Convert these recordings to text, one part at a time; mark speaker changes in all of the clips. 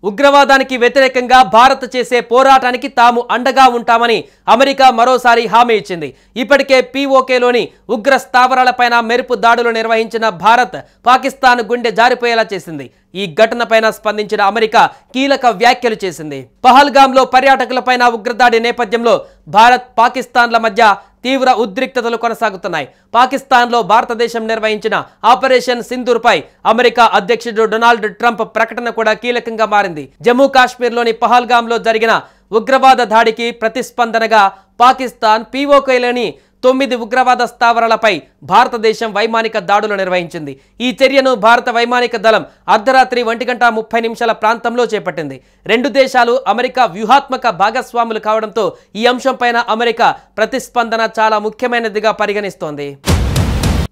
Speaker 1: ఉగ్రవాదానికి వ్యతిరేకంగా భారత్ చేసే పోరాటానికి తాము అండగా ఉంటామని అమెరికా మరోసారి హామీ ఇచ్చింది. ఇప్పటికే పీఓకేలోని ఉగ్ర స్థావరాలపైన మెరుపు దాడులు నిర్వహించిన భారత్ పాకిస్తాన్ గుండె జారిపోయేలా చేసింది. ఈ ఘటనపైన స్పందించిన అమెరికా కీలక వ్యాఖ్యలు చేసింది. పహల్గామ్లో పర్యాటకులపైన ఉగ్రదాడి నేపథ్యంలో భారత్ పాకిస్తాన్ల మధ్య తీవ్ర ఉద్రిక్తతలు కొనసాగుతున్నాయి. పాకిస్తాన్లో భారతదేశం నిర్వహించిన ఆపరేషన్ సింధూర్పై అమెరికా అధ్యక్షుడు డొనాల్డ్ ట్రంప్ ప్రకటన కూడా కీలకంగా మారింది. జమ్మూ కాశ్మీర్లోని పహల్గామ్లో జరిగిన ఉగ్రవాద దాడికి ప్రతిస్పందనగా పాకిస్తాన్ పీఓకేలోని 9 ఉగ్రవాద స్థావరాలపై భారతదేశం వైమానిక దాడులు నిర్వహించింది. ఈ చర్యను భారత వైమానిక దళం అర్ధరాత్రి 1:30 ప్రాంతంలో చేపట్టింది. రెండు దేశాలు అమెరికా వ్యూహాత్మక భాగస్వాములు కావడంతో ఈ అంశంపైన అమెరికా ప్రతిస్పందన చాలా ముఖ్యమైనదిగా పరిగణిస్తోంది.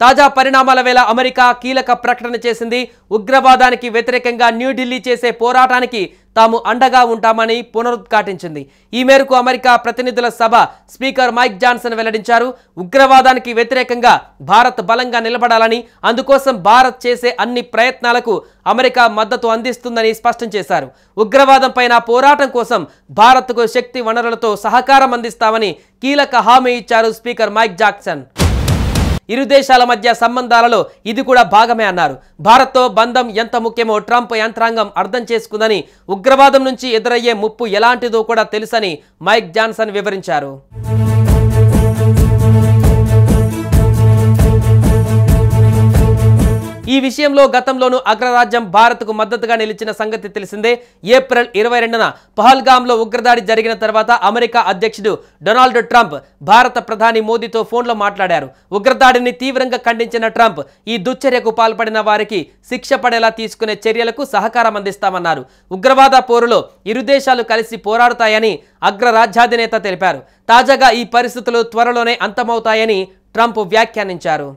Speaker 1: తాజా పరిణామాల వేళ అమెరికా కీలక ప్రకటన చేసింది. ఉగ్రవాదానికి వ్యతిరేకంగా న్యూఢిల్లీ చేసే పోరాటానికి తాము అండగా ఉంటామని పునరుద్ఘాటించింది. ఈ మేరకు అమెరికా ప్రతినిధుల సభ స్పీకర్ మైక్ జాన్సన్ వెల్లడించారు. ఉగ్రవాదానికి వ్యతిరేకంగా భారత్ బలంగా నిలబడాలని, అందుకోసం భారత్ చేసే అన్ని ప్రయత్నాలకు అమెరికా మద్దతు అందిస్తుందని స్పష్టం చేశారు. ఉగ్రవాదం పైన పోరాటం కోసం భారత్కు శక్తి వనరులతో సహకారం అందిస్తామని కీలక హామీ ఇచ్చారు స్పీకర్ మైక్ జాన్సన్. ఇరు దేశాల మధ్య సంబంధాలలో ఇది కూడా భాగమే అన్నారు. భారత్తో బంధం ఎంత ముఖ్యమో ట్రంప్ యంత్రాంగం అర్థం చేసుకుందని, ఉగ్రవాదం నుంచి ఎదురయ్యే ముప్పు ఎలాంటిదో కూడా తెలుసని మైక్ జాన్సన్ వివరించారు. ఈ విషయంలో గతంలోనూ అగ్రరాజ్యం భారత్కు మద్దతుగా నిలిచిన సంగతి తెలిసిందే. ఏప్రిల్ 22న పహల్గామ్లో ఉగ్రదాడి జరిగిన తర్వాత అమెరికా అధ్యక్షుడు డొనాల్డ్ ట్రంప్ భారత ప్రధాని మోదీతో ఫోన్లో మాట్లాడారు. ఉగ్రదాడిని తీవ్రంగా ఖండించిన ట్రంప్ ఈ దుశ్చర్యకు పాల్పడిన వారికి శిక్ష పడేలా తీసుకునే చర్యలకు సహకారం అందిస్తామన్నారు. ఉగ్రవాద పోరులో ఇరు దేశాలు కలిసి పోరాడుతాయని అగ్రరాజ్యాధినేత తెలిపారు. తాజాగా ఈ పరిస్థితులు త్వరలోనే అంతమవుతాయని ట్రంప్ వ్యాఖ్యానించారు.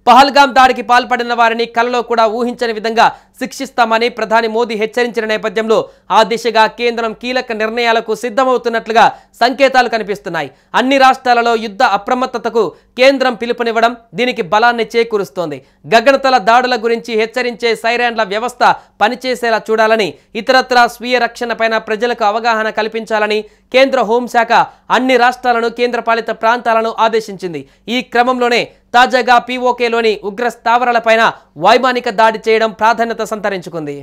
Speaker 1: పహల్గామ్ దాడికి పాల్పడిన వారిని కలలో కూడా ఊహించని విధంగా శిక్షిస్తామని ప్రధాని మోదీ హెచ్చరించిన నేపథ్యంలో ఆ దిశగా కేంద్రం కీలక నిర్ణయాలకు సిద్ధమవుతున్నట్లుగా సంకేతాలు కనిపిస్తున్నాయి. అన్ని రాష్ట్రాలలో యుద్ధ అప్రమత్తతకు కేంద్రం పిలుపునివ్వడం దీనికి బలాన్ని చేకూరుస్తోంది. గగనతల దాడుల గురించి హెచ్చరించే సైరన్ల వ్యవస్థ పనిచేసేలా చూడాలని, ఇతరత్రా స్వీయ రక్షణపైన ప్రజలకు అవగాహన కల్పించాలని కేంద్ర హోంశాఖ అన్ని రాష్ట్రాలను, కేంద్రపాలిత ప్రాంతాలను ఆదేశించింది. ఈ క్రమంలోనే తాజాగా పీఓకేలోని ఉగ్ర స్థావరాలపైన వైమానిక దాడి చేయడం ప్రాధాన్యత సంతరించుకుంది.